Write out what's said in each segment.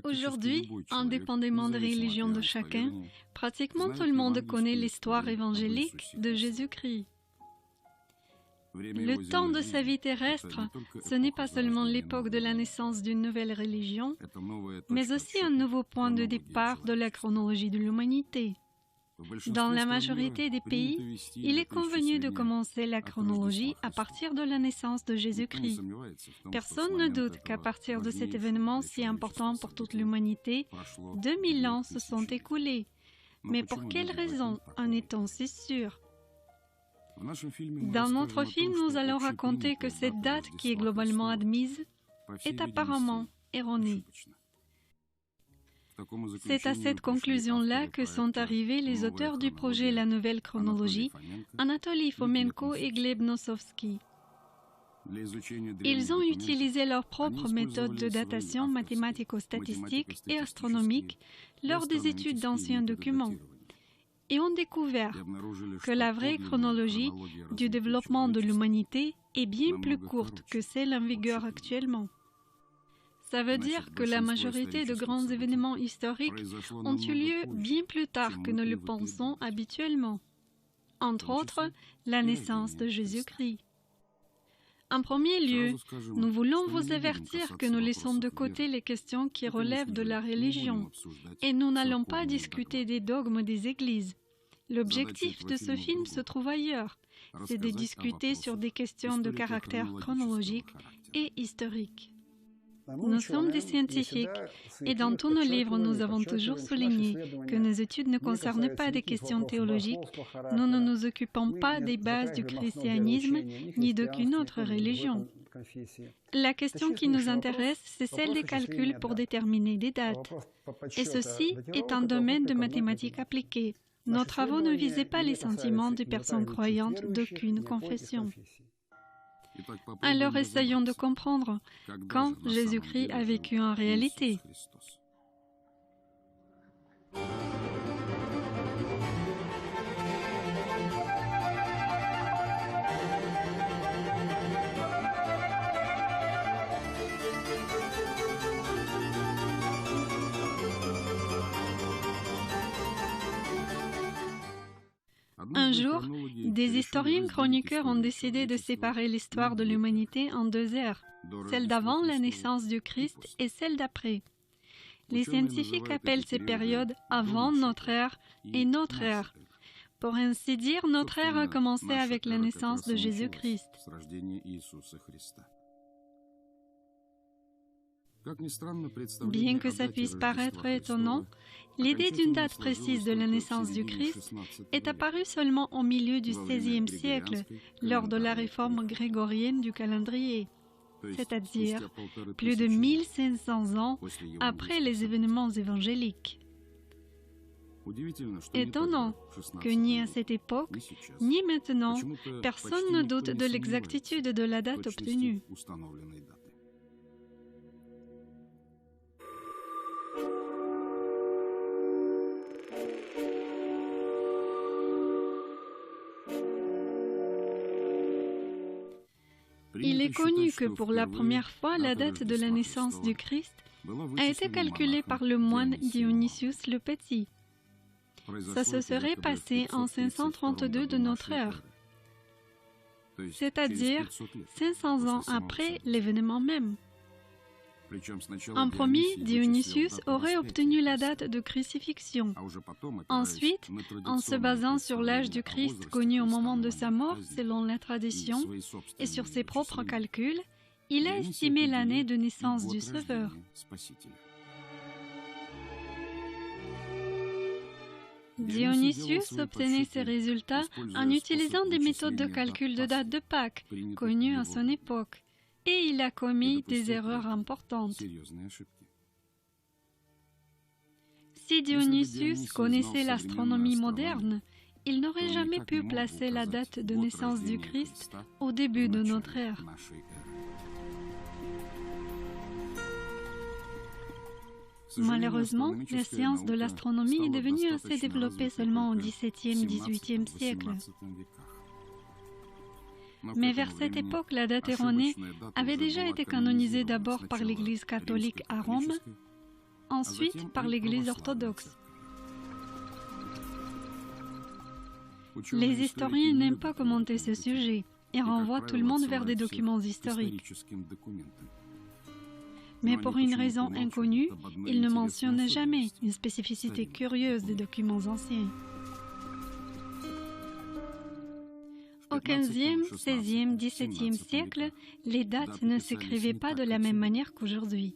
Aujourd'hui, indépendamment des religions de chacun, pratiquement tout le monde connaît l'histoire évangélique de Jésus-Christ. Le temps de sa vie terrestre, ce n'est pas seulement l'époque de la naissance d'une nouvelle religion, mais aussi un nouveau point de départ de la chronologie de l'humanité. Dans la majorité des pays, il est convenu de commencer la chronologie à partir de la naissance de Jésus-Christ. Personne ne doute qu'à partir de cet événement si important pour toute l'humanité, 2000 ans se sont écoulés. Mais pour quelle raison en est-on si sûr? Dans notre film, nous allons raconter que cette date qui est globalement admise est apparemment erronée. C'est à cette conclusion-là que sont arrivés les auteurs du projet La Nouvelle Chronologie, Anatoly Fomenko et Gleb Nosovsky. Ils ont utilisé leur propre méthode de datation mathématico-statistique et astronomique lors des études d'anciens documents et ont découvert que la vraie chronologie du développement de l'humanité est bien plus courte que celle en vigueur actuellement. Ça veut dire que la majorité de grands événements historiques ont eu lieu bien plus tard que nous le pensons habituellement. Entre autres, la naissance de Jésus-Christ. En premier lieu, nous voulons vous avertir que nous laissons de côté les questions qui relèvent de la religion, et nous n'allons pas discuter des dogmes des églises. L'objectif de ce film se trouve ailleurs, c'est de discuter sur des questions de caractère chronologique et historique. Nous sommes des scientifiques et dans tous nos livres, nous avons toujours souligné que nos études ne concernent pas des questions théologiques. Nous ne nous occupons pas des bases du christianisme ni d'aucune autre religion. La question qui nous intéresse, c'est celle des calculs pour déterminer des dates. Et ceci est un domaine de mathématiques appliquées. Nos travaux ne visaient pas les sentiments des personnes croyantes d'aucune confession. Alors essayons de comprendre quand Jésus-Christ a vécu en réalité. Un jour, des historiens chroniqueurs ont décidé de séparer l'histoire de l'humanité en deux ères, celle d'avant la naissance du Christ et celle d'après. Les scientifiques appellent ces périodes avant notre ère et notre ère. Pour ainsi dire, notre ère a commencé avec la naissance de Jésus-Christ. Bien que ça puisse paraître étonnant, l'idée d'une date précise de la naissance du Christ est apparue seulement au milieu du XVIe siècle, lors de la réforme grégorienne du calendrier, c'est-à-dire plus de 1500 ans après les événements évangéliques. Étonnant que ni à cette époque, ni maintenant, personne ne doute de l'exactitude de la date obtenue. Il est connu que pour la première fois, la date de la naissance du Christ a été calculée par le moine Dionysius le Petit. Ça se serait passé en 532 de notre ère, c'est-à-dire 500 ans après l'événement même. En premier, Dionysius aurait obtenu la date de crucifixion. Ensuite, en se basant sur l'âge du Christ connu au moment de sa mort, selon la tradition, et sur ses propres calculs, il a estimé l'année de naissance du Sauveur. Dionysius obtenait ses résultats en utilisant des méthodes de calcul de date de Pâques, connues à son époque. Et il a commis des erreurs importantes. Si Dionysius connaissait l'astronomie moderne, il n'aurait jamais pu placer la date de naissance du Christ au début de notre ère. Malheureusement, la science de l'astronomie est devenue assez développée seulement au XVIIe-XVIIIe siècle. Mais vers cette époque, la date erronée avait déjà été canonisée d'abord par l'Église catholique à Rome ensuite par l'Église orthodoxe. Les historiens n'aiment pas commenter ce sujet et renvoient tout le monde vers des documents historiques. Mais pour une raison inconnue, ils ne mentionnent jamais une spécificité curieuse des documents anciens. Au XVe, XVIe, XVIIe siècle, les dates ne s'écrivaient pas de la même manière qu'aujourd'hui.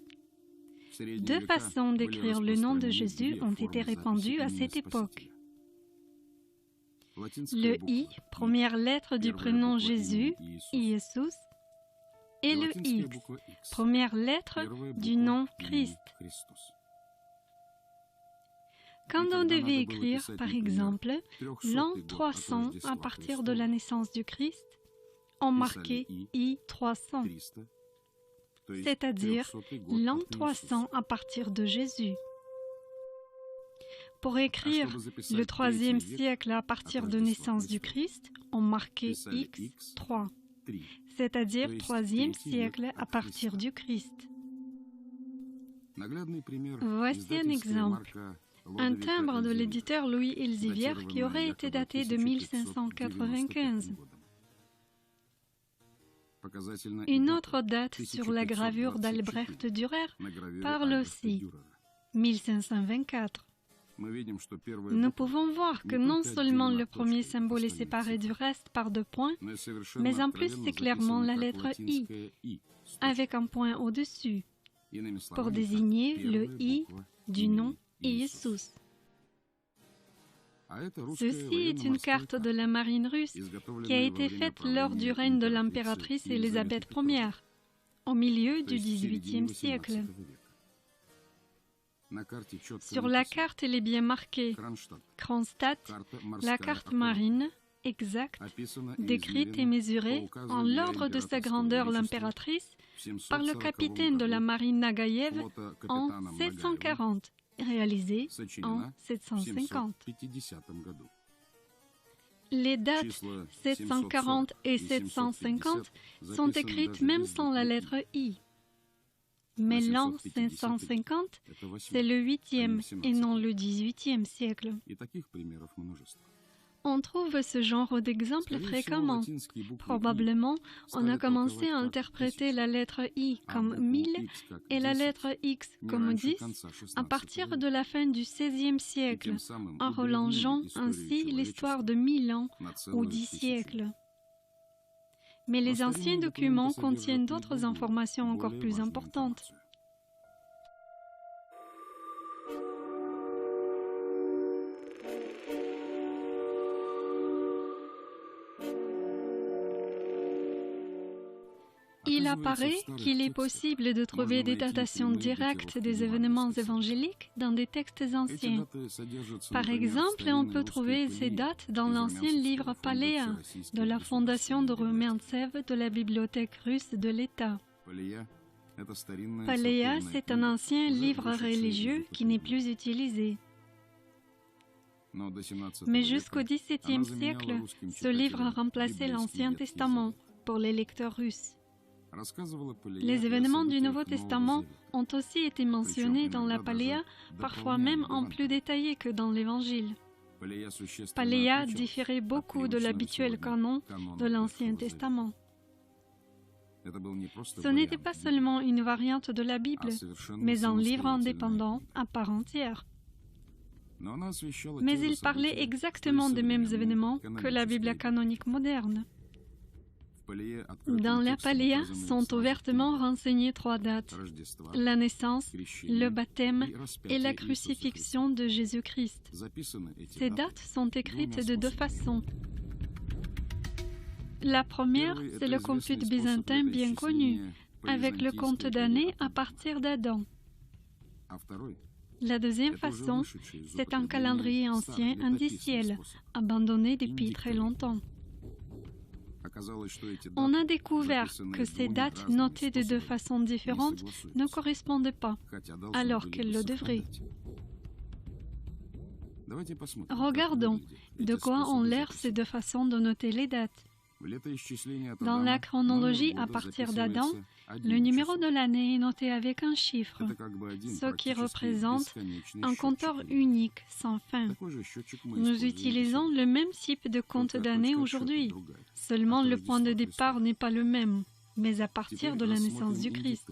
Deux façons d'écrire le nom de Jésus ont été répandues à cette époque. Le I, première lettre du prénom Jésus, Iesous, et le X, première lettre du nom Christ. Quand on devait écrire, par exemple, l'an 300 à partir de la naissance du Christ, on marquait I 300, c'est-à-dire l'an 300 à partir de Jésus. Pour écrire le 3e siècle à partir de naissance du Christ, on marquait X 3, c'est-à-dire 3e siècle à partir du Christ. Voici un exemple. Un timbre de l'éditeur Louis Elsevier qui aurait été daté de 1595. Une autre date sur la gravure d'Albrecht Dürer parle aussi, 1524. Nous pouvons voir que non seulement le premier symbole est séparé du reste par 2 points, mais en plus c'est clairement la lettre I, avec un point au-dessus, pour désigner le I du nom Iesous. Ceci est une carte de la marine russe qui a été faite lors du règne de l'impératrice Élisabeth Ier, au milieu du XVIIIe siècle. Sur la carte, il est bien marqué Kronstadt, la carte marine, exacte, décrite et mesurée en l'ordre de sa grandeur l'impératrice par le capitaine de la marine Nagaïev en 740. Réalisé en 750. Les dates 740 et 750 sont écrites même sans la lettre I. Mais l'an 550, c'est le 8e et non le 18e siècle. On trouve ce genre d'exemple fréquemment. Probablement, on a commencé à interpréter la lettre I comme 1000 et la lettre X comme 10 à partir de la fin du XVIe siècle, en relongeant ainsi l'histoire de 1000 ans ou 10 siècles. Mais les anciens documents contiennent d'autres informations encore plus importantes. Il apparaît qu'il est possible de trouver des datations directes des événements évangéliques dans des textes anciens. Par exemple, on peut trouver ces dates dans l'ancien livre Paléa de la fondation de Rumiantsev de la bibliothèque russe de l'État. Paléa, c'est un ancien livre religieux qui n'est plus utilisé. Mais jusqu'au XVIIe siècle, ce livre a remplacé l'Ancien Testament pour les lecteurs russes. Les événements du Nouveau Testament ont aussi été mentionnés dans la Paléa, parfois même en plus détaillé que dans l'Évangile. Paléa différait beaucoup de l'habituel canon de l'Ancien Testament. Ce n'était pas seulement une variante de la Bible, mais un livre indépendant à part entière. Mais il parlait exactement des mêmes événements que la Bible canonique moderne. Dans la Paléa sont ouvertement renseignées 3 dates, la naissance, le baptême et la crucifixion de Jésus-Christ. Ces dates sont écrites de 2 façons. La première, c'est le compute byzantin bien connu, avec le compte d'années à partir d'Adam. La deuxième façon, c'est un calendrier ancien indiciel, abandonné depuis très longtemps. On a découvert que ces dates notées de 2 façons différentes ne correspondaient pas, alors qu'elles le devraient. Regardons de quoi ont l'air ces 2 façons de noter les dates. Dans la chronologie à partir d'Adam, le numéro de l'année est noté avec un chiffre, ce qui représente un compteur unique, sans fin. Nous utilisons le même type de compte d'année aujourd'hui, seulement le point de départ n'est pas le même, mais à partir de la naissance du Christ.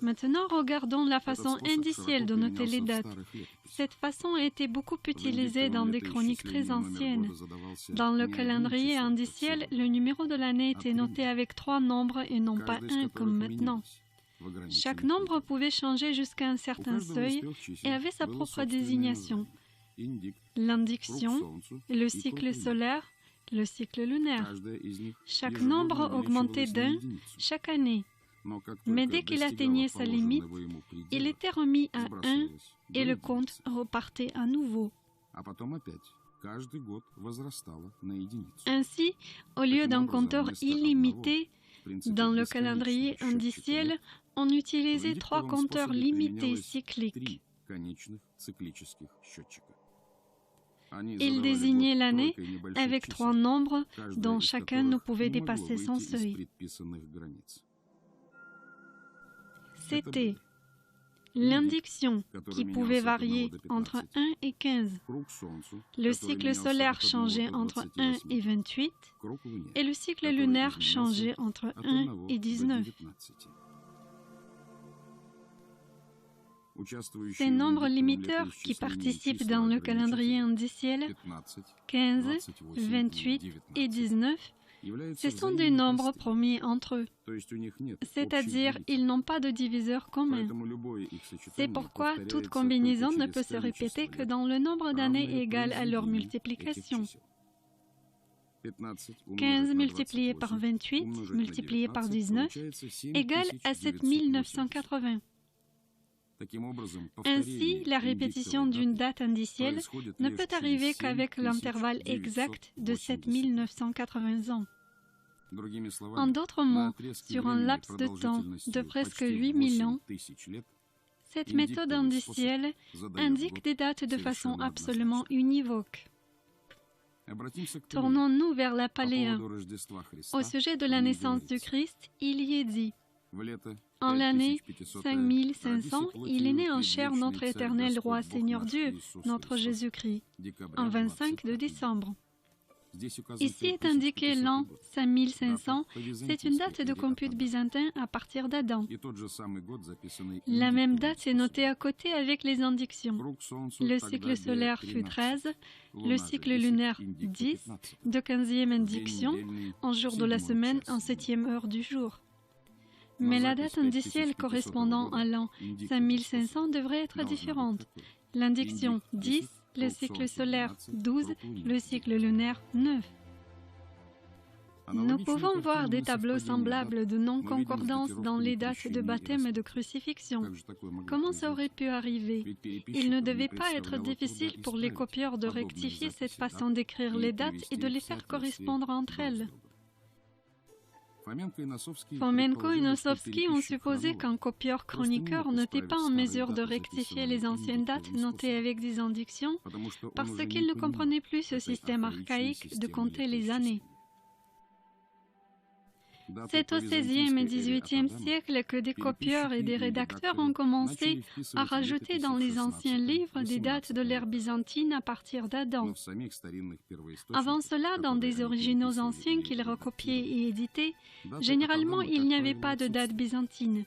Maintenant, regardons la façon indicielle de noter les dates. Cette façon a été beaucoup utilisée dans des chroniques très anciennes. Dans le calendrier indiciel, le numéro de l'année était noté avec 3 nombres et non pas 1 comme maintenant. Chaque nombre pouvait changer jusqu'à un certain seuil et avait sa propre désignation. L'indiction, le cycle solaire, le cycle lunaire. Chaque nombre augmentait d'1 chaque année. Mais dès qu'il atteignait sa limite, il était remis à 1 et le compte repartait à nouveau. Ainsi, au lieu d'un compteur illimité, dans le calendrier indiciel, on utilisait 3 compteurs limités cycliques. Il désignait l'année avec 3 nombres dont chacun ne pouvait dépasser son seuil. C'était l'indiction qui pouvait varier entre 1 et 15. Le cycle solaire changeait entre 1 et 28 et le cycle lunaire changeait entre 1 et 19. Ces nombres limiteurs qui participent dans le calendrier indiciel, 15, 28 et 19, ce sont des nombres premiers entre eux, c'est-à-dire ils n'ont pas de diviseur commun. C'est pourquoi toute combinaison ne peut se répéter que dans le nombre d'années égal à leur multiplication. 15 multiplié par 28 multiplié par 19 égale à 7980. Ainsi, la répétition d'une date indicielle ne peut arriver qu'avec l'intervalle exact de 7980 ans. En d'autres mots, sur un laps de temps de presque 8000 ans, cette méthode indicielle indique des dates de façon absolument univoque. Tournons-nous vers la Paléa. Au sujet de la naissance du Christ, il y est dit: en l'année 5500, il est né en chair notre éternel roi Seigneur Dieu, notre Jésus-Christ, en 25 de décembre. Ici est indiqué l'an 5500, c'est une date de compute byzantin à partir d'Adam. La même date est notée à côté avec les indictions. Le cycle solaire fut 13, le cycle lunaire 10, de 15e indiction, en jour de la semaine, en 7e heure du jour. Mais la date indicielle correspondant à l'an 5500 devrait être différente. L'indiction 10, le cycle solaire 12, le cycle lunaire 9. Nous pouvons voir des tableaux semblables de non-concordance dans les dates de baptême et de crucifixion. Comment ça aurait pu arriver? Il ne devait pas être difficile pour les copieurs de rectifier cette façon d'écrire les dates et de les faire correspondre entre elles. Fomenko et Nosovsky ont supposé qu'un copieur-chroniqueur n'était pas en mesure de rectifier les anciennes dates notées avec des indictions parce qu'il ne comprenait plus ce système archaïque de compter les années. C'est au XVIe et XVIIIe siècle que des copieurs et des rédacteurs ont commencé à rajouter dans les anciens livres des dates de l'ère byzantine à partir d'Adam. Avant cela, dans des originaux anciens qu'ils recopiaient et éditaient, généralement il n'y avait pas de date byzantine.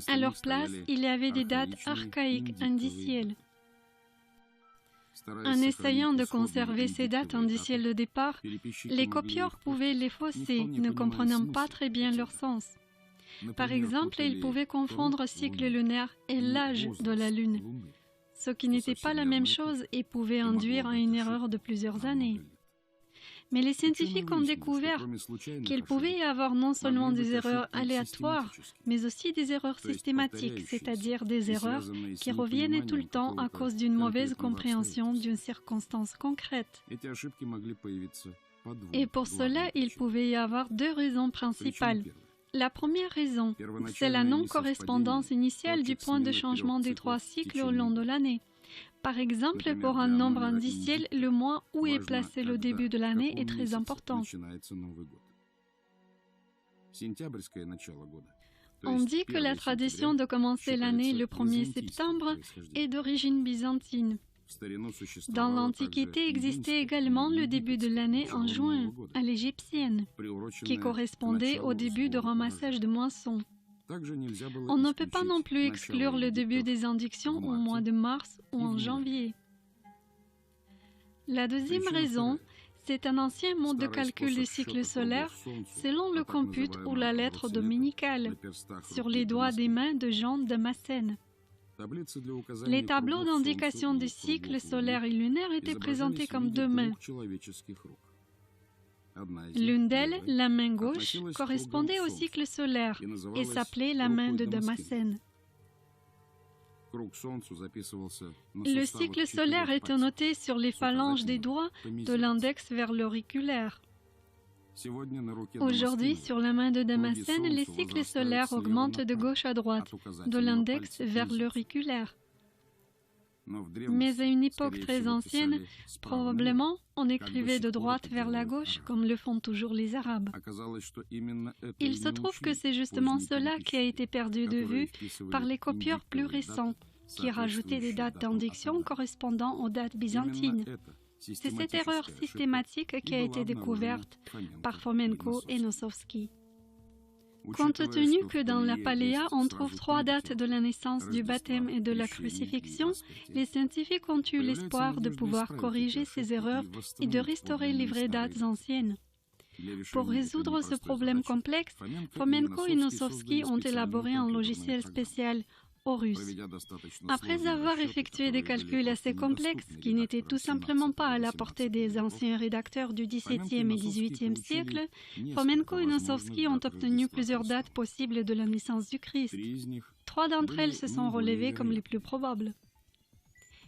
À leur place, il y avait des dates archaïques indicielles. En essayant de conserver ces dates indicielles de départ, les copieurs pouvaient les fausser, ne comprenant pas très bien leur sens. Par exemple, ils pouvaient confondre cycle lunaire et l'âge de la Lune, ce qui n'était pas la même chose et pouvait induire à une erreur de plusieurs années. Mais les scientifiques ont découvert qu'il pouvait y avoir non seulement des erreurs aléatoires, mais aussi des erreurs systématiques, c'est-à-dire des erreurs qui reviennent tout le temps à cause d'une mauvaise compréhension d'une circonstance concrète. Et pour cela, il pouvait y avoir 2 raisons principales. La première raison, c'est la non-correspondance initiale du point de changement des 3 cycles au long de l'année. Par exemple, pour un nombre indiciel, le mois où est placé le début de l'année est très important. On dit que la tradition de commencer l'année le 1er septembre est d'origine byzantine. Dans l'Antiquité existait également le début de l'année en juin, à l'égyptienne, qui correspondait au début de ramassage de moissons. On ne peut pas non plus exclure le début des inductions au mois de mars ou en janvier. La deuxième raison, c'est un ancien mode de calcul du cycle solaire selon le compute ou la lettre dominicale sur les doigts des mains de Jean Damascène. Les tableaux d'indication du cycle solaire et lunaire étaient présentés comme deux mains. L'une d'elles, la main gauche, correspondait au cycle solaire et s'appelait la main de Damascène. Le cycle solaire était noté sur les phalanges des doigts de l'index vers l'auriculaire. Aujourd'hui, sur la main de Damascène, les cycles solaires augmentent de gauche à droite, de l'index vers l'auriculaire. Mais à une époque très ancienne, probablement, on écrivait de droite vers la gauche, comme le font toujours les Arabes. Il se trouve que c'est justement cela qui a été perdu de vue par les copieurs plus récents, qui rajoutaient des dates d'indiction correspondant aux dates byzantines. C'est cette erreur systématique qui a été découverte par Fomenko et Nosovsky. Compte tenu que dans la Paléa, on trouve 3 dates de la naissance, du baptême et de la crucifixion, les scientifiques ont eu l'espoir de pouvoir corriger ces erreurs et de restaurer les vraies dates anciennes. Pour résoudre ce problème complexe, Fomenko et Nosovsky ont élaboré un logiciel spécial, Horus. Après avoir effectué des calculs assez complexes qui n'étaient tout simplement pas à la portée des anciens rédacteurs du XVIIe et XVIIIe siècle, Fomenko et Nosovsky ont obtenu plusieurs dates possibles de la naissance du Christ. 3 d'entre elles se sont relevées comme les plus probables.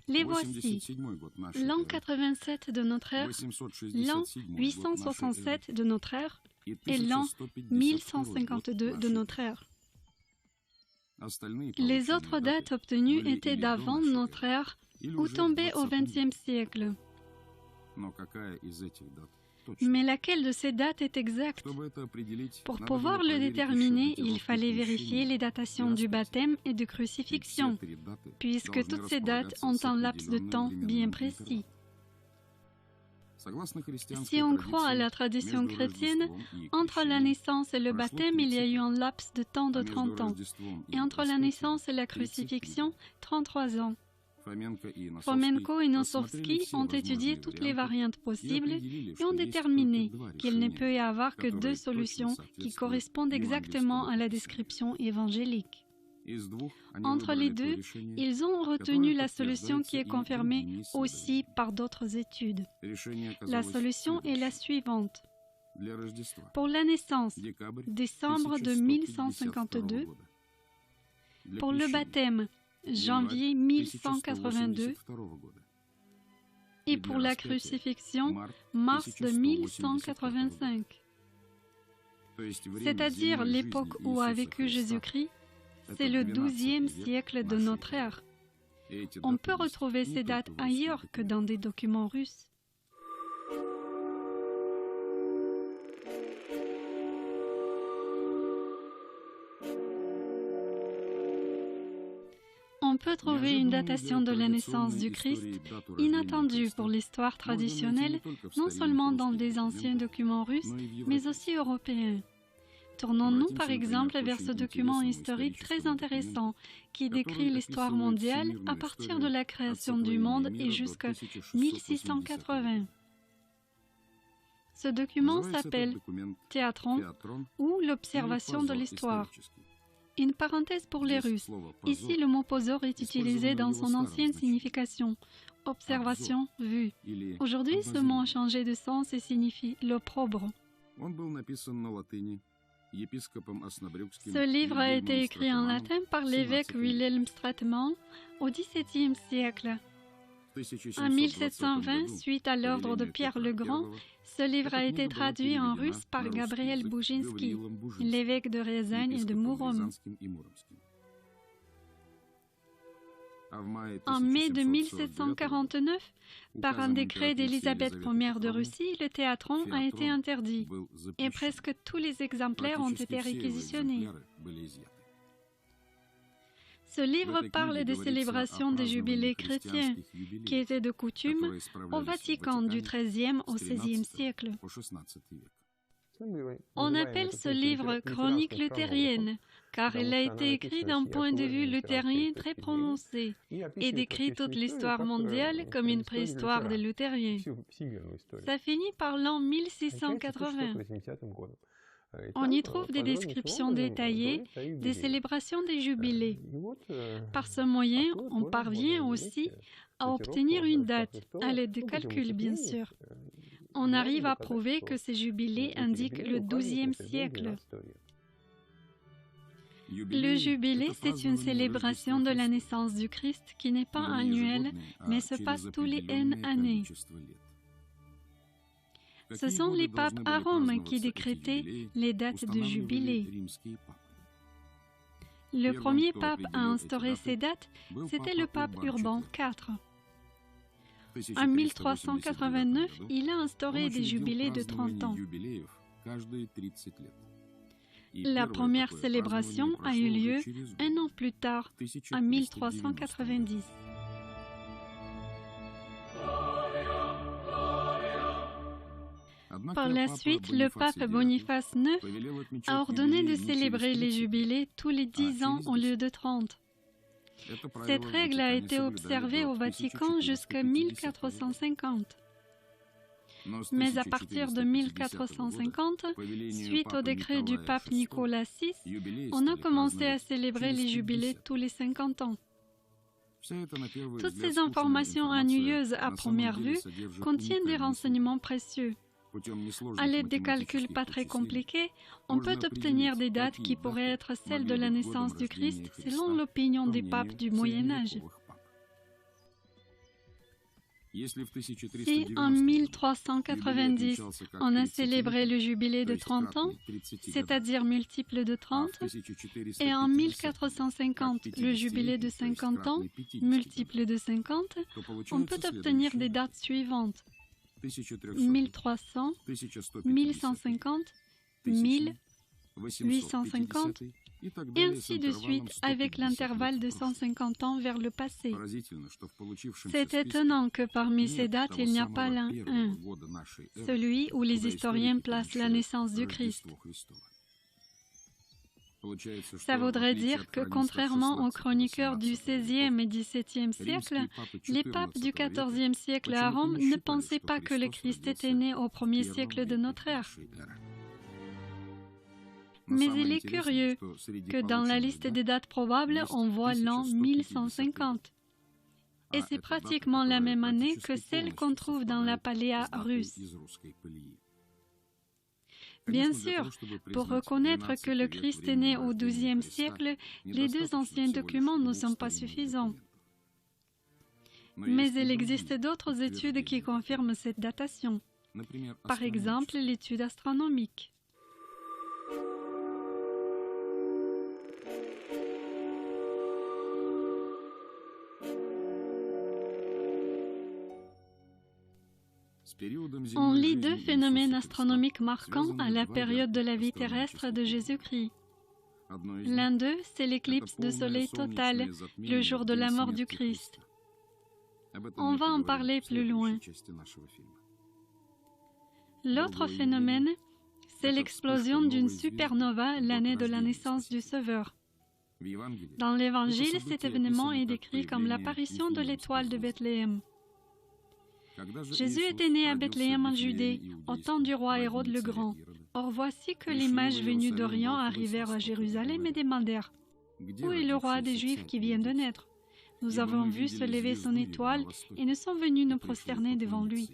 Les voici: l'an 87 de notre ère, l'an 867 de notre ère et l'an 1152 de notre ère. Les autres dates obtenues étaient d'avant notre ère ou tombaient au XXe siècle. Mais laquelle de ces dates est exacte? Pour pouvoir le déterminer, il fallait vérifier les datations du baptême et de crucifixion, puisque toutes ces dates ont un laps de temps bien précis. Si on croit à la tradition chrétienne, entre la naissance et le baptême, il y a eu un laps de temps de 30 ans, et entre la naissance et la crucifixion, 33 ans. Fomenko et Nosovsky ont étudié toutes les variantes possibles et ont déterminé qu'il ne peut y avoir que 2 solutions qui correspondent exactement à la description évangélique. Entre les deux, ils ont retenu la solution qui est confirmée aussi par d'autres études. La solution est la suivante. Pour la naissance, décembre de 1152. Pour le baptême, janvier 1182. Et pour la crucifixion, mars de 1185. C'est-à-dire l'époque où a vécu Jésus-Christ. C'est le XIIe siècle de notre ère. On peut retrouver ces dates ailleurs que dans des documents russes. On peut trouver une datation de la naissance du Christ inattendue pour l'histoire traditionnelle, non seulement dans des anciens documents russes, mais aussi européens. Tournons-nous par exemple vers ce document historique très intéressant qui décrit l'histoire mondiale à partir de la création du monde et jusqu'à 1680. Ce document s'appelle Théatron ou l'observation de l'histoire. Une parenthèse pour les Russes. Ici, le mot posor est utilisé dans son ancienne signification, observation, vue. Aujourd'hui, ce mot a changé de sens et signifie l'opprobre. Ce livre a été écrit en latin par l'évêque Wilhelm Stratemann au XVIIe siècle. En 1720, suite à l'ordre de Pierre le Grand, ce livre a été traduit en russe par Gabriel Bouginsky, l'évêque de Ryazaň et de Murom. En mai de 1749, par un décret d'Élisabeth Ier de Russie, le théatron a été interdit et presque tous les exemplaires ont été réquisitionnés. Ce livre parle des célébrations des jubilés chrétiens, qui étaient de coutume au Vatican du XIIIe au XVIe siècle. On appelle ce livre « Chronique luthérienne », car il a été écrit d'un point de vue luthérien très prononcé et décrit toute l'histoire mondiale comme une préhistoire des luthériens. Ça finit par l'an 1680. On y trouve des descriptions détaillées des célébrations des jubilés. Par ce moyen, on parvient aussi à obtenir une date, à l'aide de calculs bien sûr. On arrive à prouver que ces jubilés indiquent le XIIe siècle. Le jubilé, c'est une célébration de la naissance du Christ qui n'est pas annuelle, mais se passe tous les N années. Ce sont les papes à Rome qui décrétaient les dates de jubilé. Le premier pape à instaurer ces dates, c'était le pape Urbain IV. En 1389, il a instauré des jubilés de 30 ans. La première célébration a eu lieu un an plus tard, en 1390. Par la suite, le pape Boniface IX a ordonné de célébrer les jubilés tous les 10 ans au lieu de 30. Cette règle a été observée au Vatican jusqu'à 1450. Mais à partir de 1450, suite au décret du pape Nicolas VI, on a commencé à célébrer les jubilés tous les 50 ans. Toutes ces informations ennuyeuses à première vue contiennent des renseignements précieux. À l'aide des calculs pas très compliqués, on peut obtenir des dates qui pourraient être celles de la naissance du Christ selon l'opinion des papes du Moyen Âge. Si en 1390, on a célébré le jubilé de 30 ans, c'est-à-dire multiple de 30, et en 1450, le jubilé de 50 ans, multiple de 50, on peut obtenir des dates suivantes. 1300, 1150, 1000, 850, et ainsi de suite avec l'intervalle de 150 ans vers le passé. C'est étonnant que parmi ces dates, il n'y a pas l'un, celui où les historiens placent la naissance du Christ. Ça voudrait dire que, contrairement aux chroniqueurs du XVIe et XVIIe siècle, les papes du XIVe siècle à Rome ne pensaient pas que le Christ était né au 1er siècle de notre ère. Mais il est curieux que dans la liste des dates probables, on voit l'an 1150. Et c'est pratiquement la même année que celle qu'on trouve dans la Paléa russe. Bien sûr, pour reconnaître que le Christ est né au XIIe siècle, les deux anciens documents ne sont pas suffisants. Mais il existe d'autres études qui confirment cette datation. Par exemple, l'étude astronomique. On lit deux phénomènes astronomiques marquants à la période de la vie terrestre de Jésus-Christ. L'un d'eux, c'est l'éclipse de soleil totale, le jour de la mort du Christ. On va en parler plus loin. L'autre phénomène, c'est l'explosion d'une supernova l'année de la naissance du Sauveur. Dans l'Évangile, cet événement est décrit comme l'apparition de l'étoile de Bethléem. Jésus était né à Bethléem en Judée, au temps du roi Hérode le Grand. Or voici que les mages venus d'Orient arrivèrent à Jérusalem et demandèrent « Où est le roi des Juifs qui vient de naître? Nous avons vu se lever son étoile et nous sommes venus nous prosterner devant lui. »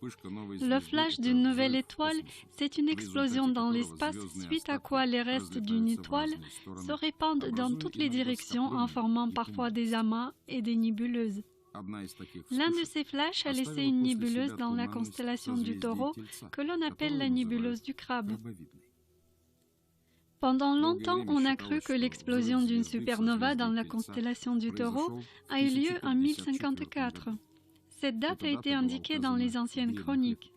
Le flash d'une nouvelle étoile, c'est une explosion dans l'espace, suite à quoi les restes d'une étoile se répandent dans toutes les directions en formant parfois des amas et des nébuleuses. L'un de ces flashs a laissé une nébuleuse dans la constellation du Taureau que l'on appelle la nébuleuse du Crabe. Pendant longtemps, on a cru que l'explosion d'une supernova dans la constellation du Taureau a eu lieu en 1054. Cette date a été indiquée dans les anciennes chroniques.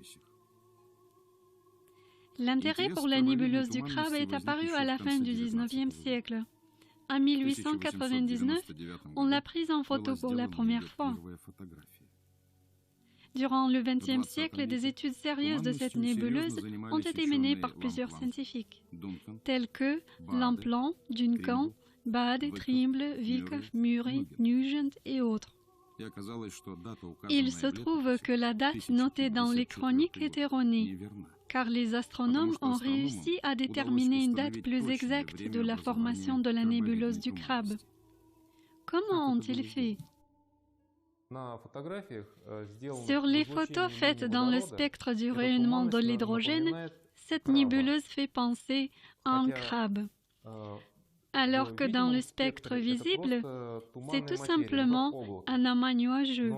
L'intérêt pour la nébuleuse du Crabe est apparu à la fin du XIXe siècle. En 1899, on l'a prise en photo pour la première fois. Durant le XXe siècle, des études sérieuses de cette nébuleuse ont été menées par plusieurs scientifiques, tels que Lamplon, Duncan, Bade, Trimble, Wyckoff, Murray, Nugent et autres. Il se trouve que la date notée dans les chroniques est erronée, car les astronomes ont réussi à déterminer une date plus exacte de la formation de la nébuleuse du Crabe. Comment ont-ils fait? Sur les photos faites dans le spectre du rayonnement de l'hydrogène, cette nébuleuse fait penser à un crabe. Alors que dans le spectre visible, c'est tout simplement un amas nuageux.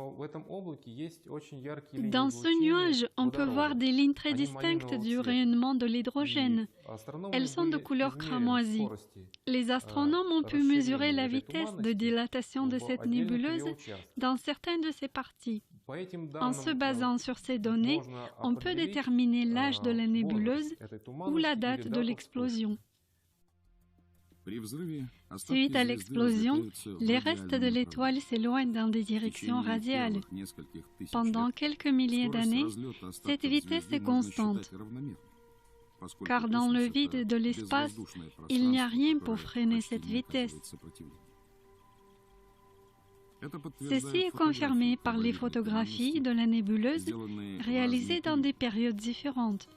Dans ce nuage, on peut voir des lignes très distinctes du rayonnement de l'hydrogène. Elles sont de couleur cramoisie. Les astronomes ont pu mesurer la vitesse de dilatation de cette nébuleuse dans certaines de ses parties. En se basant sur ces données, on peut déterminer l'âge de la nébuleuse ou la date de l'explosion. Suite à l'explosion, les restes de l'étoile s'éloignent dans des directions radiales. Pendant quelques milliers d'années, cette vitesse est constante, car dans le vide de l'espace, il n'y a rien pour freiner cette vitesse. Ceci est confirmé par les photographies de la nébuleuse réalisées dans des périodes différentes.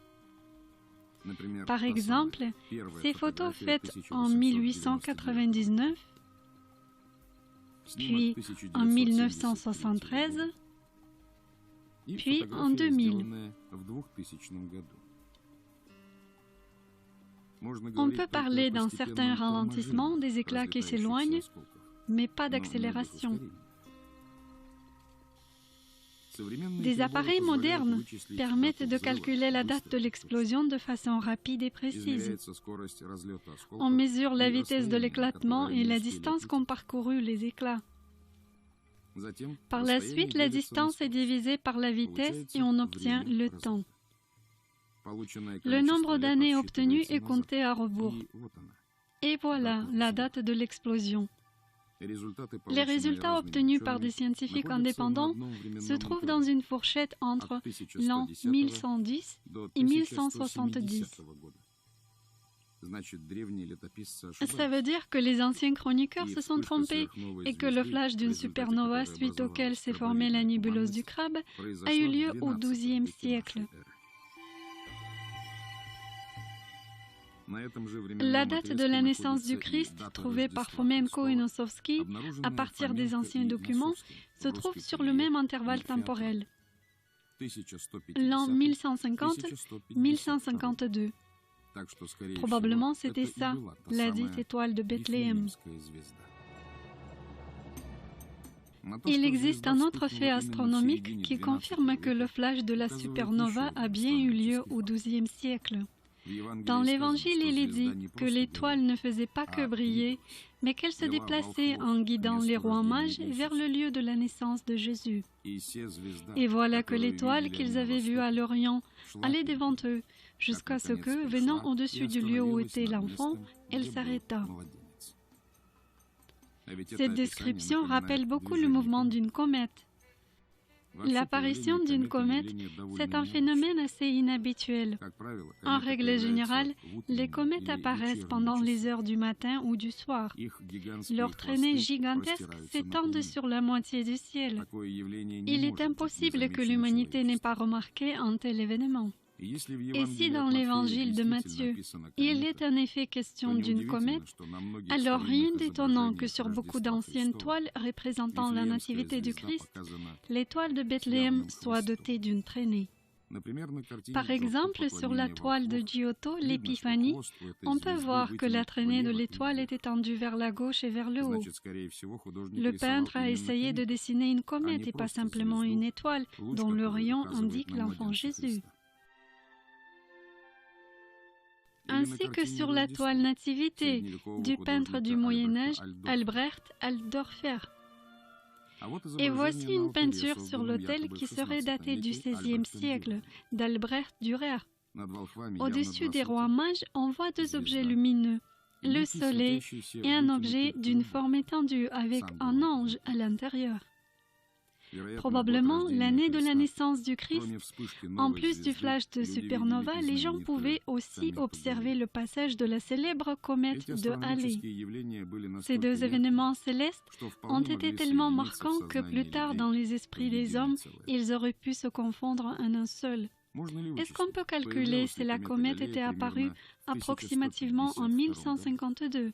Par exemple, ces photos faites en 1899, puis en 1973, puis en 2000. On peut parler d'un certain ralentissement des éclats qui s'éloignent, mais pas d'accélération. Des appareils modernes permettent de calculer la date de l'explosion de façon rapide et précise. On mesure la vitesse de l'éclatement et la distance qu'ont parcouru les éclats. Par la suite, la distance est divisée par la vitesse et on obtient le temps. Le nombre d'années obtenues est compté à rebours. Et voilà la date de l'explosion. Les résultats obtenus par des scientifiques indépendants se trouvent dans une fourchette entre l'an 1110 et 1170. Ça veut dire que les anciens chroniqueurs se sont trompés et que le flash d'une supernova suite auquel s'est formée la nébuleuse du Crabe a eu lieu au XIIe siècle. La date de la naissance du Christ, trouvée par Fomenko et Nosovsky à partir des anciens documents, se trouve sur le même intervalle temporel, l'an 1150-1152. Probablement c'était ça, la dite étoile de Bethléem. Il existe un autre fait astronomique qui confirme que le flash de la supernova a bien eu lieu au XIIe siècle. Dans l'Évangile, il est dit que l'étoile ne faisait pas que briller, mais qu'elle se déplaçait en guidant les rois mages vers le lieu de la naissance de Jésus. Et voilà que l'étoile qu'ils avaient vue à l'Orient allait devant eux, jusqu'à ce que, venant au-dessus du lieu où était l'enfant, elle s'arrêta. Cette description rappelle beaucoup le mouvement d'une comète. L'apparition d'une comète, c'est un phénomène assez inhabituel. En règle générale, les comètes apparaissent pendant les heures du matin ou du soir. Leurs traînées gigantesques s'étendent sur la moitié du ciel. Il est impossible que l'humanité n'ait pas remarqué un tel événement. Et si dans l'Évangile de Matthieu, il est en effet question d'une comète, alors rien d'étonnant que sur beaucoup d'anciennes toiles représentant la nativité du Christ, l'étoile de Bethléem soit dotée d'une traînée. Par exemple, sur la toile de Giotto, l'Épiphanie, on peut voir que la traînée de l'étoile est étendue vers la gauche et vers le haut. Le peintre a essayé de dessiner une comète et pas simplement une étoile dont le rayon indique l'enfant Jésus. ainsi que sur la toile Nativité du peintre du Moyen-Âge Albrecht Altdorfer. Et voici une peinture sur l'autel qui serait datée du XVIe siècle, d'Albrecht Dürer. Au-dessus des rois mages, on voit deux objets lumineux, le soleil et un objet d'une forme étendue avec un ange à l'intérieur. Probablement l'année de la naissance du Christ, en plus du flash de supernova, les gens pouvaient aussi observer le passage de la célèbre comète de Halley. Ces deux événements célestes ont été tellement marquants que plus tard dans les esprits des hommes, ils auraient pu se confondre en un seul. Est-ce qu'on peut calculer si la comète était apparue approximativement en 1152?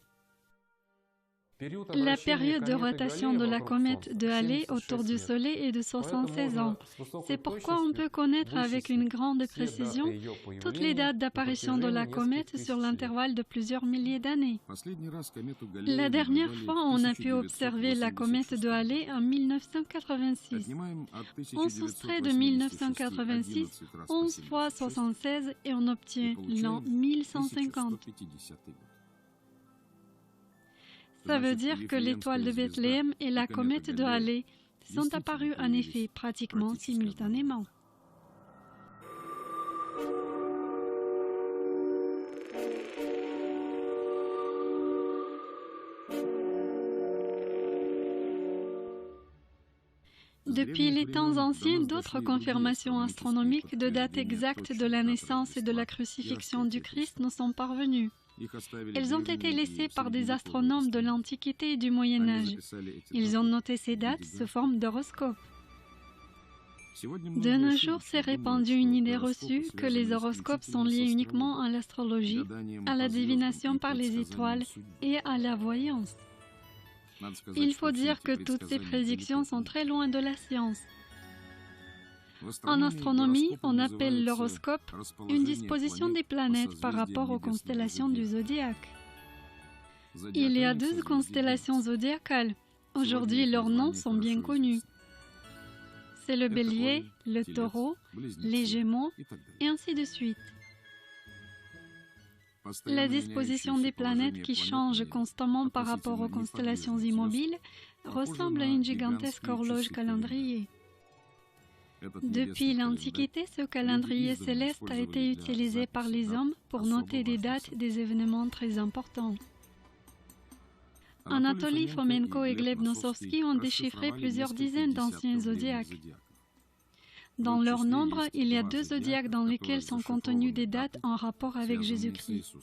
La période de rotation de la comète de Halley autour du Soleil est de 76 ans. C'est pourquoi on peut connaître avec une grande précision toutes les dates d'apparition de la comète sur l'intervalle de plusieurs milliers d'années. La dernière fois, on a pu observer la comète de Halley en 1986. On soustrait de 1986 11 fois 76 et on obtient l'an 1150. Ça veut dire que l'étoile de Bethléem et la comète de Halley sont apparues en effet pratiquement simultanément. Depuis les temps anciens, d'autres confirmations astronomiques de date exacte de la naissance et de la crucifixion du Christ nous sont parvenues. Elles ont été laissées par des astronomes de l'Antiquité et du Moyen-Âge. Ils ont noté ces dates sous forme d'horoscopes. De nos jours, s'est répandue une idée reçue que les horoscopes sont liés uniquement à l'astrologie, à la divination par les étoiles et à la voyance. Il faut dire que toutes ces prédictions sont très loin de la science. En astronomie, on appelle l'horoscope une disposition des planètes par rapport aux constellations du zodiaque. Il y a 12 constellations zodiacales. Aujourd'hui, leurs noms sont bien connus. C'est le Bélier, le Taureau, les Gémeaux, et ainsi de suite. La disposition des planètes qui change constamment par rapport aux constellations immobiles ressemble à une gigantesque horloge calendrier. Depuis l'Antiquité, ce calendrier céleste a été utilisé par les hommes pour noter des dates des événements très importants. Anatoly Fomenko et Gleb Nosovsky ont déchiffré plusieurs dizaines d'anciens zodiaques. Dans leur nombre, il y a 2 zodiaques dans lesquels sont contenues des dates en rapport avec Jésus-Christ.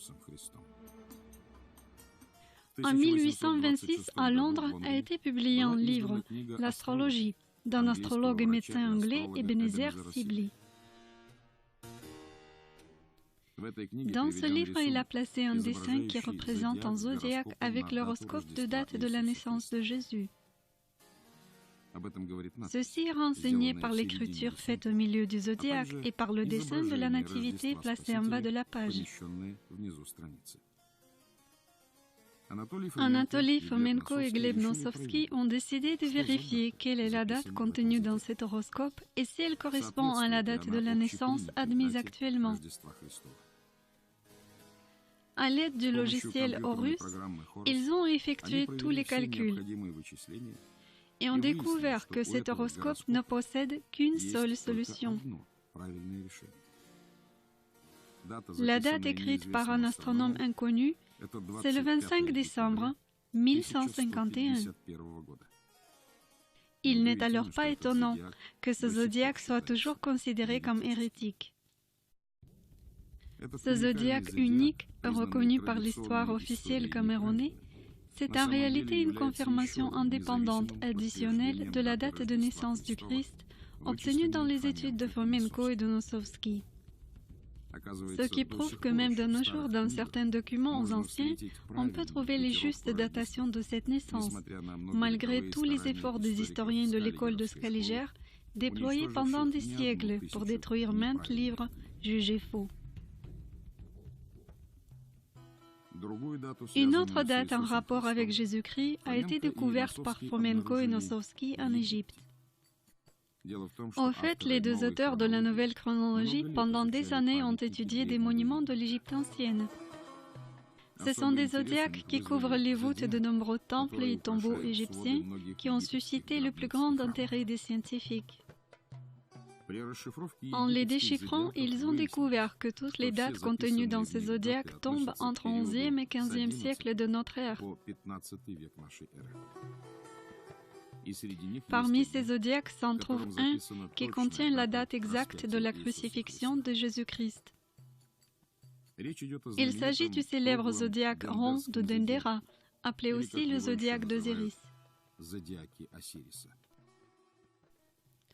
En 1826, à Londres, a été publié un livre, L'astrologie, d'un astrologue et médecin anglais, Ebenezer Sibley. Dans ce livre, il a placé un dessin qui représente un zodiaque avec l'horoscope de date de la naissance de Jésus. Ceci est renseigné par l'écriture faite au milieu du zodiaque et par le dessin de la nativité placé en bas de la page. Anatoly Fomenko et Gleb Nosovsky ont décidé de vérifier quelle est la date contenue dans cet horoscope et si elle correspond à la date de la naissance admise actuellement. À l'aide du logiciel Horus, ils ont effectué tous les calculs et ont découvert que cet horoscope ne possède qu'une seule solution. La date écrite par un astronome inconnu, c'est le 25 décembre 1151. Il n'est alors pas étonnant que ce zodiaque soit toujours considéré comme hérétique. Ce zodiaque unique, reconnu par l'histoire officielle comme erroné, c'est en réalité une confirmation indépendante additionnelle de la date de naissance du Christ obtenue dans les études de Fomenko et de Nosovsky. Ce qui prouve que même de nos jours, dans certains documents anciens, on peut trouver les justes datations de cette naissance, malgré tous les efforts des historiens de l'école de Scaliger, déployés pendant des siècles pour détruire maintes livres jugés faux. Une autre date en rapport avec Jésus-Christ a été découverte par Fomenko et Nosovsky en Égypte. Au fait, les deux auteurs de la nouvelle chronologie, pendant des années, ont étudié des monuments de l'Égypte ancienne. Ce sont des zodiaques qui couvrent les voûtes de nombreux temples et tombeaux égyptiens qui ont suscité le plus grand intérêt des scientifiques. En les déchiffrant, ils ont découvert que toutes les dates contenues dans ces zodiaques tombent entre 11e et 15e siècle de notre ère. Parmi ces zodiaques s'en trouve un qui contient la date exacte de la crucifixion de Jésus-Christ. Il s'agit du célèbre zodiaque rond de Dendera, appelé aussi le zodiaque d'Osiris.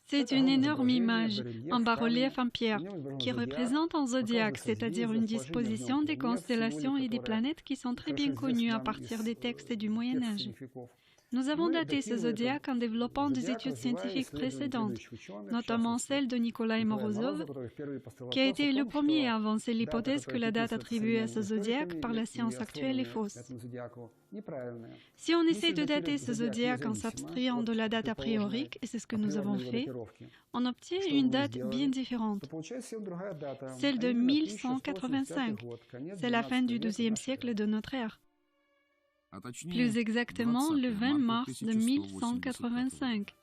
C'est une énorme image, en bas-relief en pierre, qui représente un zodiaque, c'est-à-dire une disposition des constellations et des planètes qui sont très bien connues à partir des textes du Moyen-Âge. Nous avons daté ce zodiaque en développant des études scientifiques précédentes, notamment celle de Nikolai Morozov, qui a été le premier à avancer l'hypothèse que la date attribuée à ce zodiaque par la science actuelle est fausse. Si on essaie de dater ce zodiaque en s'abstrayant de la date a priorique, et c'est ce que nous avons fait, on obtient une date bien différente, celle de 1185. C'est la fin du XIIe siècle de notre ère. Plus exactement, le 20 mars de 1185.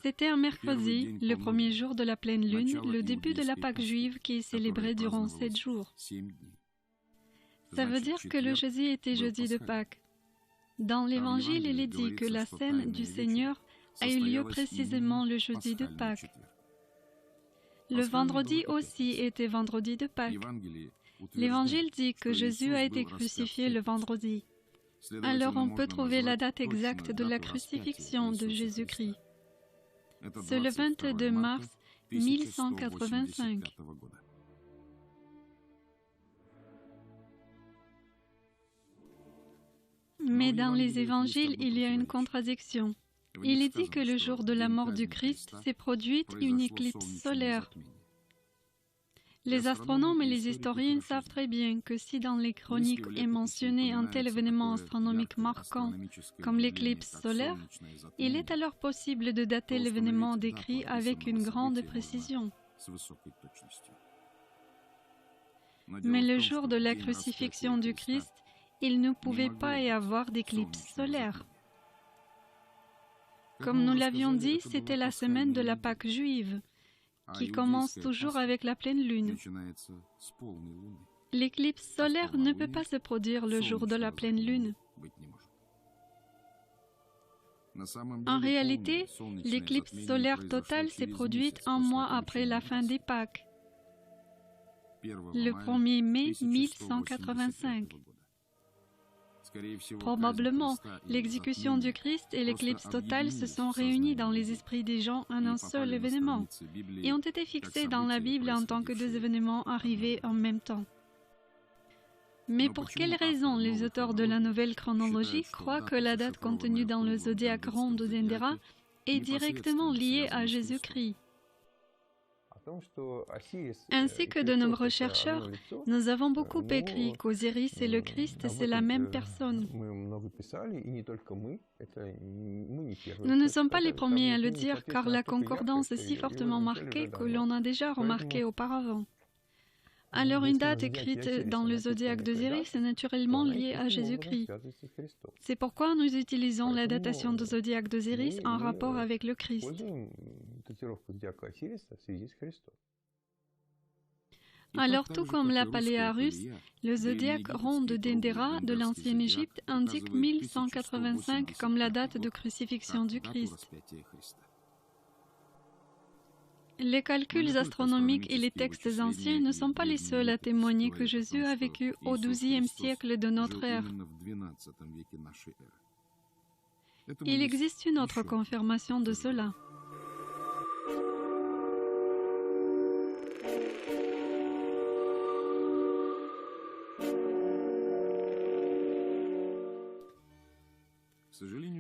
C'était un mercredi, le premier jour de la pleine lune, le début de la Pâque juive qui est célébrée durant 7 jours. Ça veut dire que le jeudi était jeudi de Pâques. Dans l'Évangile, il est dit que la scène du Seigneur a eu lieu précisément le jeudi de Pâques. Le vendredi aussi était vendredi de Pâques. L'Évangile dit que Jésus a été crucifié le vendredi. Alors on peut trouver la date exacte de la crucifixion de Jésus-Christ. C'est le 22 mars 1185. Mais dans les Évangiles, il y a une contradiction. Il est dit que le jour de la mort du Christ s'est produite une éclipse solaire. Les astronomes et les historiens savent très bien que si dans les chroniques est mentionné un tel événement astronomique marquant comme l'éclipse solaire, il est alors possible de dater l'événement décrit avec une grande précision. Mais le jour de la crucifixion du Christ, il ne pouvait pas y avoir d'éclipse solaire. Comme nous l'avions dit, c'était la semaine de la Pâque juive, qui commence toujours avec la pleine lune. L'éclipse solaire ne peut pas se produire le jour de la pleine lune. En réalité, l'éclipse solaire totale s'est produite un mois après la fin des Pâques, le 1er mai 1185. Probablement, l'exécution du Christ et l'éclipse totale se sont réunis dans les esprits des gens en un seul événement et ont été fixés dans la Bible en tant que deux événements arrivés en même temps. Mais pour quelle raison les auteurs de la nouvelle chronologie croient que la date contenue dans le zodiaque rond de Dendera est directement liée à Jésus-Christ? Ainsi que de nombreux chercheurs, nous avons beaucoup écrit qu'Osiris et le Christ, c'est la même personne. Nous ne sommes pas les premiers à le dire, car la concordance est si fortement marquée que l'on a déjà remarqué auparavant. Alors une date écrite dans le zodiaque d'Osiris est naturellement liée à Jésus-Christ. C'est pourquoi nous utilisons la datation du zodiaque d'Osiris en rapport avec le Christ. Alors, tout comme la Paléarus, le zodiaque rond de Dendera de l'ancienne Égypte indique 1185 comme la date de crucifixion du Christ. Les calculs astronomiques et les textes anciens ne sont pas les seuls à témoigner que Jésus a vécu au XIIe siècle de notre ère. Il existe une autre confirmation de cela.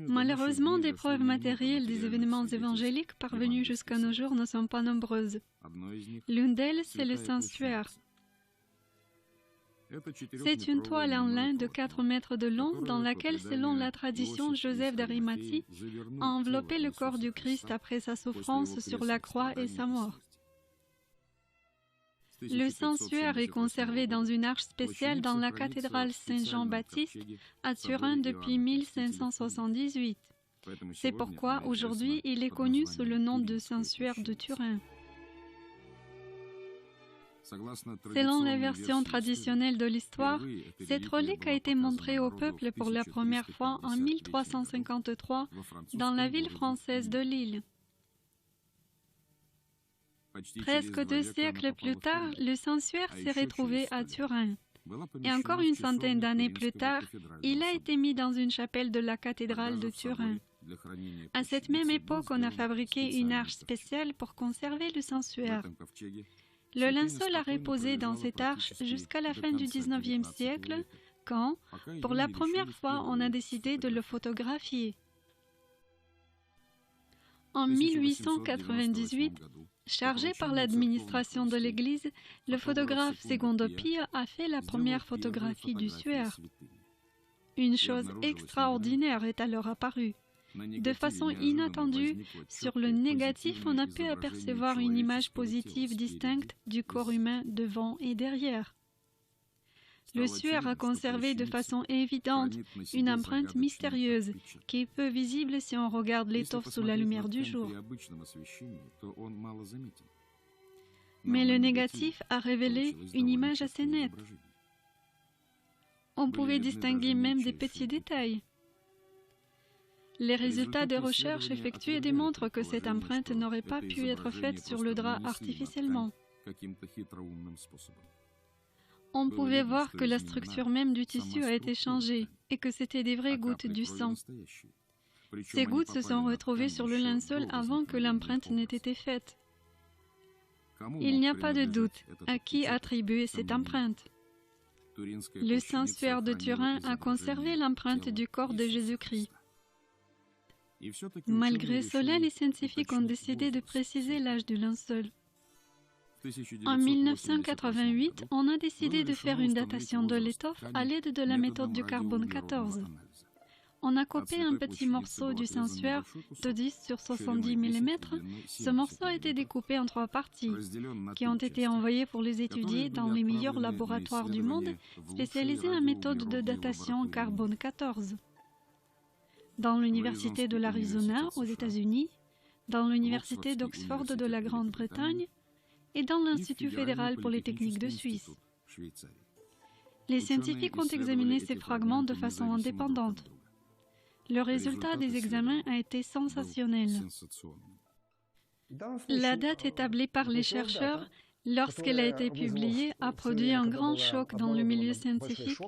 Malheureusement, des preuves matérielles des événements évangéliques parvenus jusqu'à nos jours ne sont pas nombreuses. L'une d'elles, c'est le sanctuaire. C'est une toile en lin de 4 mètres de long dans laquelle, selon la tradition, Joseph d'Arimathie a enveloppé le corps du Christ après sa souffrance sur la croix et sa mort. Le sanctuaire est conservé dans une arche spéciale dans la cathédrale Saint-Jean-Baptiste à Turin depuis 1578. C'est pourquoi aujourd'hui il est connu sous le nom de sanctuaire de Turin. Selon la version traditionnelle de l'histoire, cette relique a été montrée au peuple pour la première fois en 1353 dans la ville française de Lille. Presque 2 siècles plus tard, le sanctuaire s'est retrouvé à Turin. Et encore une centaine d'années plus tard, il a été mis dans une chapelle de la cathédrale de Turin. À cette même époque, on a fabriqué une arche spéciale pour conserver le sanctuaire. Le linceul a reposé dans cette arche jusqu'à la fin du XIXe siècle, quand, pour la première fois, on a décidé de le photographier. En 1898, chargé par l'administration de l'Église, le photographe Secondo Pio a fait la première photographie du suaire. Une chose extraordinaire est alors apparue. De façon inattendue, sur le négatif, on a pu apercevoir une image positive distincte du corps humain devant et derrière. Le suaire a conservé de façon évidente une empreinte mystérieuse qui est peu visible si on regarde l'étoffe sous la lumière du jour. Mais le négatif a révélé une image assez nette. On pouvait distinguer même des petits détails. Les résultats des recherches effectuées démontrent que cette empreinte n'aurait pas pu être faite sur le drap artificiellement. On pouvait voir que la structure même du tissu a été changée et que c'était des vraies gouttes du sang. Ces gouttes se sont retrouvées sur le linceul avant que l'empreinte n'ait été faite. Il n'y a pas de doute à qui attribuer cette empreinte. Le sanctuaire de Turin a conservé l'empreinte du corps de Jésus-Christ. Malgré cela, les scientifiques ont décidé de préciser l'âge du linceul. En 1988, on a décidé de faire une datation de l'étoffe à l'aide de la méthode du carbone 14. On a coupé un petit morceau du sanctuaire de 10 sur 70 mm. Ce morceau a été découpé en 3 parties, qui ont été envoyées pour les étudier dans les meilleurs laboratoires du monde spécialisés en méthode de datation carbone 14. Dans l'Université de l'Arizona aux États-Unis, dans l'Université d'Oxford de la Grande-Bretagne et dans l'Institut fédéral polytechnique de Suisse. Les scientifiques ont examiné ces fragments de façon indépendante. Le résultat des examens a été sensationnel. La date établie par les chercheurs, lorsqu'elle a été publiée, a produit un grand choc dans le milieu scientifique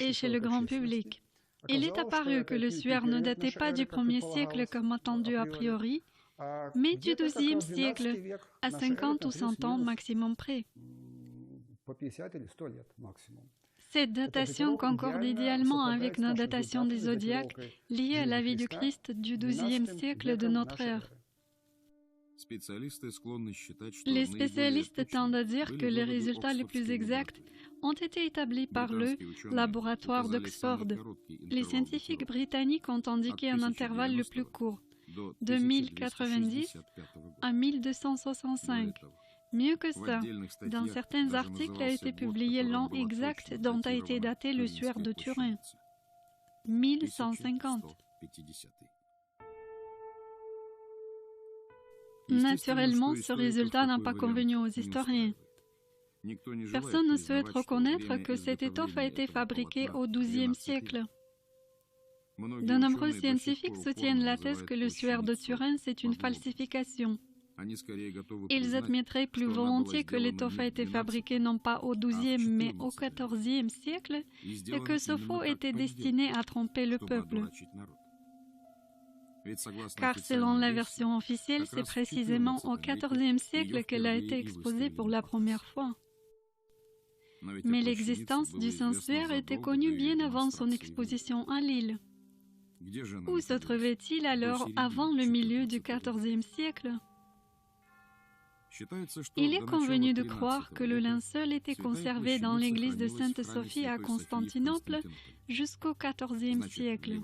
et chez le grand public. Il est apparu que le suaire ne datait pas du 1er siècle comme attendu a priori, mais du XIIe siècle, à 50 ou 100 ans maximum près. Cette datation concorde idéalement avec nos datations des zodiaques liées à la vie du Christ du XIIe siècle de notre ère. Les spécialistes tendent à dire que les résultats les plus exacts ont été établis par le laboratoire d'Oxford. Les scientifiques britanniques ont indiqué un intervalle le plus court, de 1090 à 1265. Mieux que ça, dans certains articles a été publié l'an exact dont a été daté le suaire de Turin, 1150. Naturellement, ce résultat n'a pas convenu aux historiens. Personne ne souhaite reconnaître que cette étoffe a été fabriquée au XIIe siècle. De nombreux scientifiques soutiennent la thèse que le suaire de Turin, c'est une falsification. Ils admettraient plus volontiers que l'étoffe a été fabriquée non pas au XIIe mais au XIVe siècle et que ce faux était destiné à tromper le peuple. Car selon la version officielle, c'est précisément au XIVe siècle qu'elle a été exposée pour la première fois. Mais l'existence du sanctuaire était connue bien avant son exposition à Lille. Où se trouvait-il alors avant le milieu du XIVe siècle? Il est convenu de croire que le linceul était conservé dans l'église de Sainte-Sophie à Constantinople jusqu'au XIVe siècle.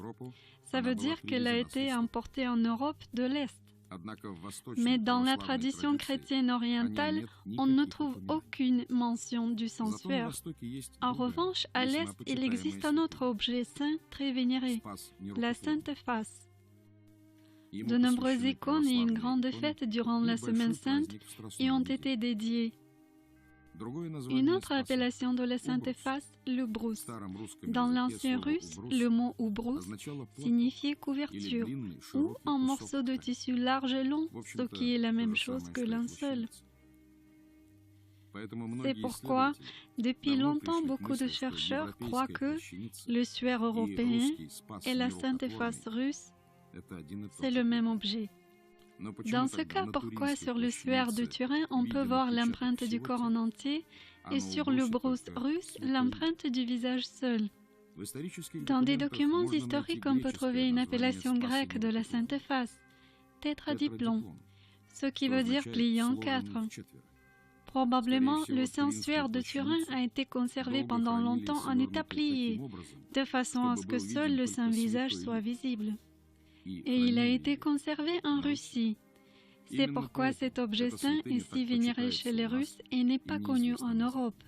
Ça veut dire qu'elle a été importée en Europe de l'Est. Mais dans la tradition chrétienne orientale, on ne trouve aucune mention du sensuaire. En revanche, à l'Est, il existe un autre objet saint très vénéré, la Sainte Face. De nombreuses icônes et une grande fête durant la Semaine Sainte y ont été dédiées. Une autre appellation de la Sainte Face, le brousse. Dans l'ancien russe, le mot ubrouss signifiait couverture ou un morceau de tissu large et long, ce qui est la même chose que linceul. C'est pourquoi, depuis longtemps, beaucoup de chercheurs croient que le suaire européen et la Sainte Face russe, c'est le même objet. Dans ce cas, pourquoi sur le suaire de Turin, on peut voir l'empreinte du corps en entier et sur le brousse russe, l'empreinte du visage seul? Dans des documents historiques, on peut trouver une appellation grecque de la Sainte Face, tétradiplon, ce qui veut dire plié en quatre. Probablement, le sensuaire de Turin a été conservé pendant longtemps en état plié, de façon à ce que seul le saint visage soit visible. Et il a été conservé en Russie. C'est pourquoi cet objet saint est si vénéré chez les Russes et n'est pas connu en Europe.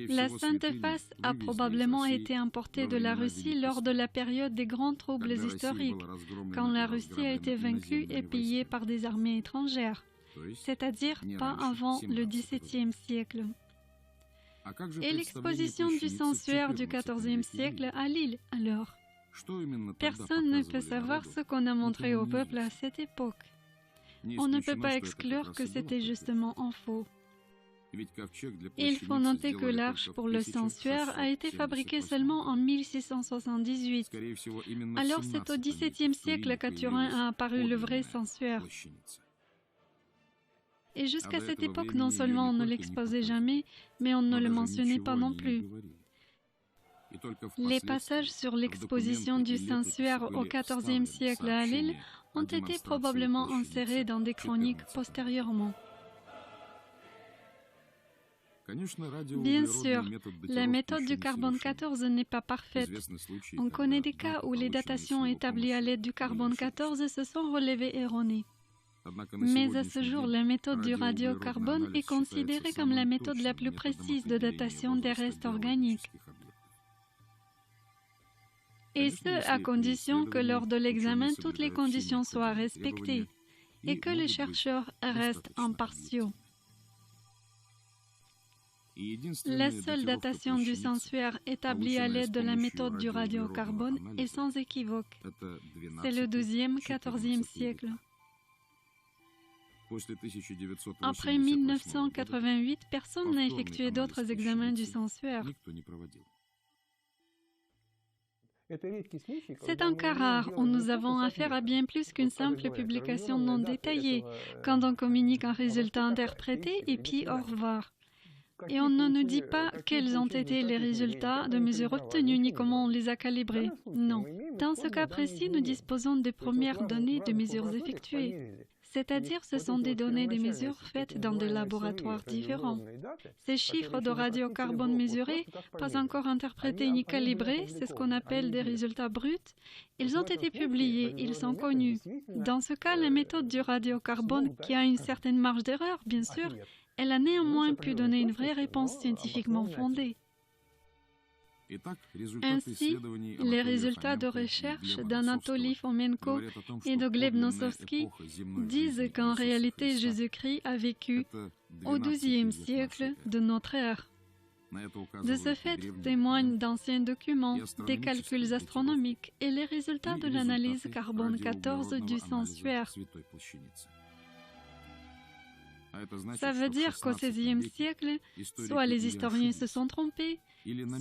La Sainte Face a probablement été importée de la Russie lors de la période des grands troubles historiques, quand la Russie a été vaincue et pillée par des armées étrangères, c'est-à-dire pas avant le XVIIe siècle. Et l'exposition du sensuaire du XIVe siècle à Lille, alors? Personne ne peut savoir ce qu'on a montré au peuple à cette époque. On ne peut pas exclure que c'était justement en faux. Il faut noter que l'arche pour le sensuaire a été fabriquée seulement en 1678. Alors c'est au XVIIe siècle qu'à Turin a apparu le vrai sensuaire. Et jusqu'à cette époque, non seulement on ne l'exposait jamais, mais on ne le mentionnait pas non plus. Les passages sur l'exposition du sensuaire au XIVe siècle à Lille ont été probablement insérés dans des chroniques postérieurement. Bien sûr, la méthode du carbone 14 n'est pas parfaite. On connaît des cas où les datations établies à l'aide du carbone 14 se sont relevées erronées. Mais à ce jour, la méthode du radiocarbone est considérée comme la méthode la plus précise de datation des restes organiques. Et ce, à condition que lors de l'examen, toutes les conditions soient respectées et que les chercheurs restent impartiaux. La seule datation du sensuaire établie à l'aide de la méthode du radiocarbone est sans équivoque. C'est le XIIe-XIVe siècle. Après 1988, personne n'a effectué d'autres examens du sensuaire. C'est un cas rare où nous avons affaire à bien plus qu'une simple publication non détaillée, quand on communique un résultat interprété et puis au revoir. Et on ne nous dit pas quels ont été les résultats de mesures obtenus ni comment on les a calibrés. Non. Dans ce cas précis, nous disposons des premières données de mesures effectuées. C'est-à-dire, ce sont des données des mesures faites dans des laboratoires différents. Ces chiffres de radiocarbone mesurés, pas encore interprétés ni calibrés, c'est ce qu'on appelle des résultats bruts. Ils ont été publiés, ils sont connus. Dans ce cas, la méthode du radiocarbone, qui a une certaine marge d'erreur, bien sûr, elle a néanmoins pu donner une vraie réponse scientifiquement fondée. Ainsi, les résultats de recherche d'Anatoly Fomenko et de Gleb Nosovsky disent qu'en réalité Jésus-Christ a vécu au XIIe siècle de notre ère. De ce fait, témoignent d'anciens documents, des calculs astronomiques et les résultats de l'analyse carbone 14 du sensuaire. Ça veut dire qu'au XVIe siècle, soit les historiens se sont trompés,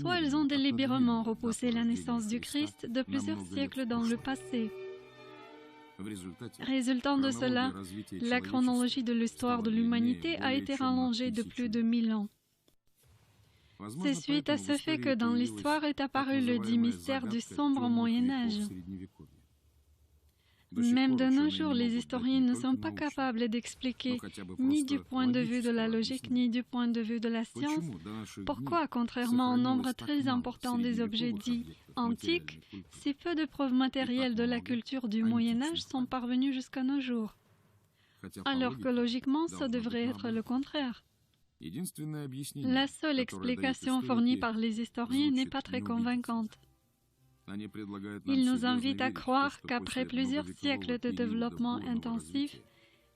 soit ils ont délibérément repoussé la naissance du Christ de plusieurs siècles dans le passé. Résultant de cela, la chronologie de l'histoire de l'humanité a été rallongée de plus de 1000 ans. C'est suite à ce fait que dans l'histoire est apparu le dit mystère du sombre Moyen-Âge. Même de nos jours, les historiens ne sont pas capables d'expliquer, ni du point de vue de la logique, ni du point de vue de la science, pourquoi, contrairement au nombre très important des objets dits antiques, si peu de preuves matérielles de la culture du Moyen Âge sont parvenues jusqu'à nos jours, alors que logiquement, ça devrait être le contraire. La seule explication fournie par les historiens n'est pas très convaincante. Ils nous invitent à croire qu'après plusieurs siècles de développement intensif,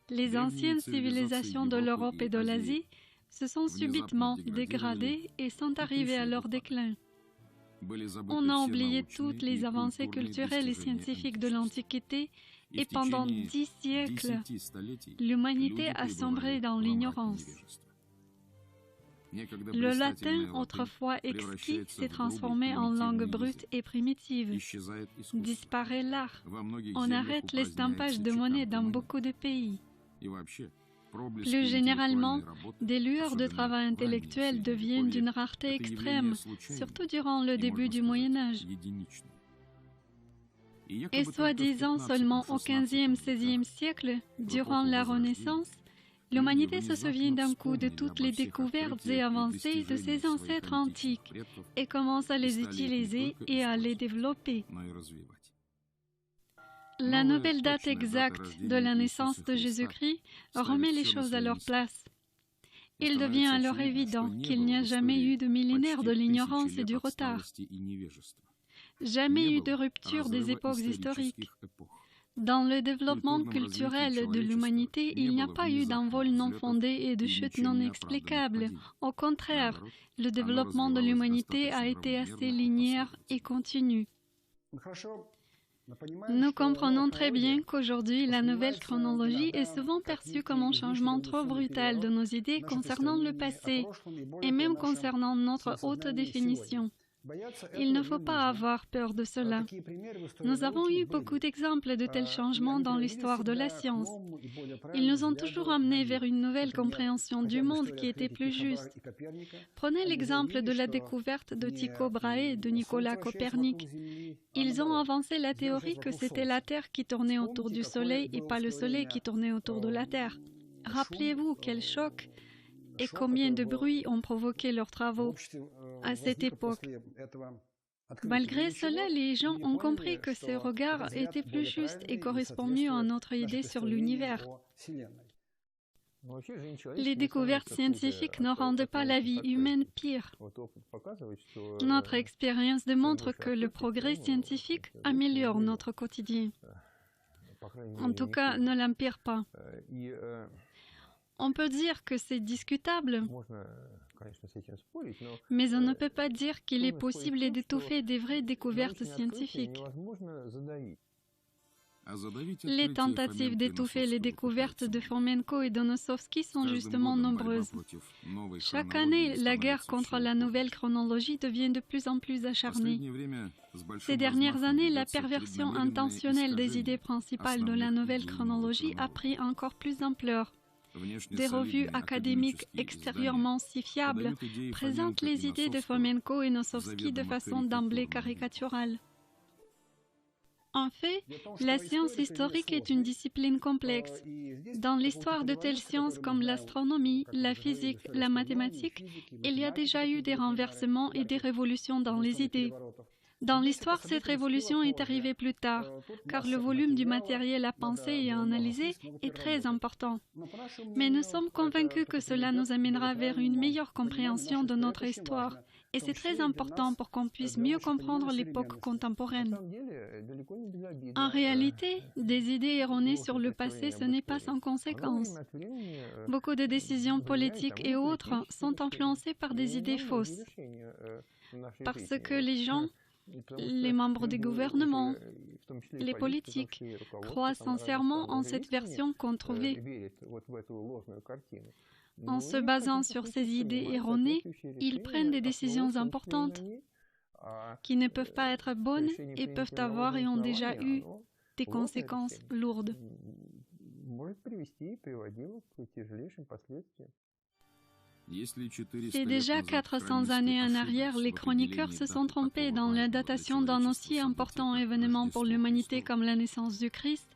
les anciennes civilisations de l'Europe et de l'Asie se sont subitement dégradées et sont arrivées à leur déclin. On a oublié toutes les avancées culturelles et scientifiques de l'Antiquité et pendant 10 siècles, l'humanité a sombré dans l'ignorance. Le latin, autrefois exquis, s'est transformé en langue brute et primitive. Disparaît l'art. On arrête l'estampage de monnaie dans beaucoup de pays. Plus généralement, des lueurs de travail intellectuel deviennent d'une rareté extrême, surtout durant le début du Moyen Âge. Et soi-disant seulement au XVe-XVIe siècle, durant la Renaissance, l'humanité se souvient d'un coup de toutes les découvertes et avancées de ses ancêtres antiques et commence à les utiliser et à les développer. La nouvelle date exacte de la naissance de Jésus-Christ remet les choses à leur place. Il devient alors évident qu'il n'y a jamais eu de millénaire de l'ignorance et du retard. Jamais eu de rupture des époques historiques. Dans le développement culturel de l'humanité, il n'y a pas eu d'envol non fondé et de chute non explicable. Au contraire, le développement de l'humanité a été assez linéaire et continu. Nous comprenons très bien qu'aujourd'hui, la nouvelle chronologie est souvent perçue comme un changement trop brutal de nos idées concernant le passé et même concernant notre haute définition. Il ne faut pas avoir peur de cela. Nous avons eu beaucoup d'exemples de tels changements dans l'histoire de la science. Ils nous ont toujours amenés vers une nouvelle compréhension du monde qui était plus juste. Prenez l'exemple de la découverte de Tycho Brahe et de Nicolas Copernic. Ils ont avancé la théorie que c'était la Terre qui tournait autour du Soleil et pas le Soleil qui tournait autour de la Terre. Rappelez-vous quel choc et combien de bruit ont provoqué leurs travaux à cette époque. Malgré cela, les gens ont compris que ce regard était plus juste et correspond mieux à notre idée sur l'univers. Les découvertes scientifiques ne rendent pas la vie humaine pire. Notre expérience démontre que le progrès scientifique améliore notre quotidien. En tout cas, ne l'empire pas. On peut dire que c'est discutable, mais on ne peut pas dire qu'il est possible d'étouffer des vraies découvertes scientifiques. Les tentatives d'étouffer les découvertes de Fomenko et de Nosovsky sont justement nombreuses. Chaque année, la guerre contre la nouvelle chronologie devient de plus en plus acharnée. Ces dernières années, la perversion intentionnelle des idées principales de la nouvelle chronologie a pris encore plus d'ampleur. Des revues académiques extérieurement si fiables présentent les idées de Fomenko et Nosovsky de façon d'emblée caricaturale. En fait, la science historique est une discipline complexe. Dans l'histoire de telles sciences comme l'astronomie, la physique, la mathématique, il y a déjà eu des renversements et des révolutions dans les idées. Dans l'histoire, cette révolution est arrivée plus tard, car le volume du matériel à penser et à analyser est très important. Mais nous sommes convaincus que cela nous amènera vers une meilleure compréhension de notre histoire, et c'est très important pour qu'on puisse mieux comprendre l'époque contemporaine. En réalité, des idées erronées sur le passé, ce n'est pas sans conséquence. Beaucoup de décisions politiques et autres sont influencées par des idées fausses, parce que les gens, les membres du gouvernement, les politiques, croient sincèrement en cette version qu'on trouvait. En se basant sur ces idées erronées, ils prennent des décisions importantes qui ne peuvent pas être bonnes et peuvent avoir et ont déjà eu des conséquences lourdes. C'est déjà 400 années en arrière, les chroniqueurs se sont trompés dans la datation d'un aussi important événement pour l'humanité comme la naissance du Christ.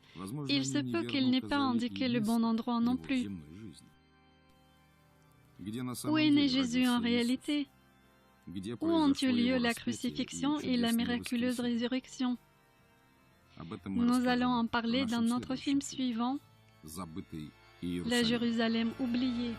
Il se peut qu'il n'ait pas indiqué le bon endroit non plus. Où est né Jésus en réalité? Où ont eu lieu la crucifixion et la miraculeuse résurrection? Nous allons en parler dans notre film suivant, La Jérusalem oubliée.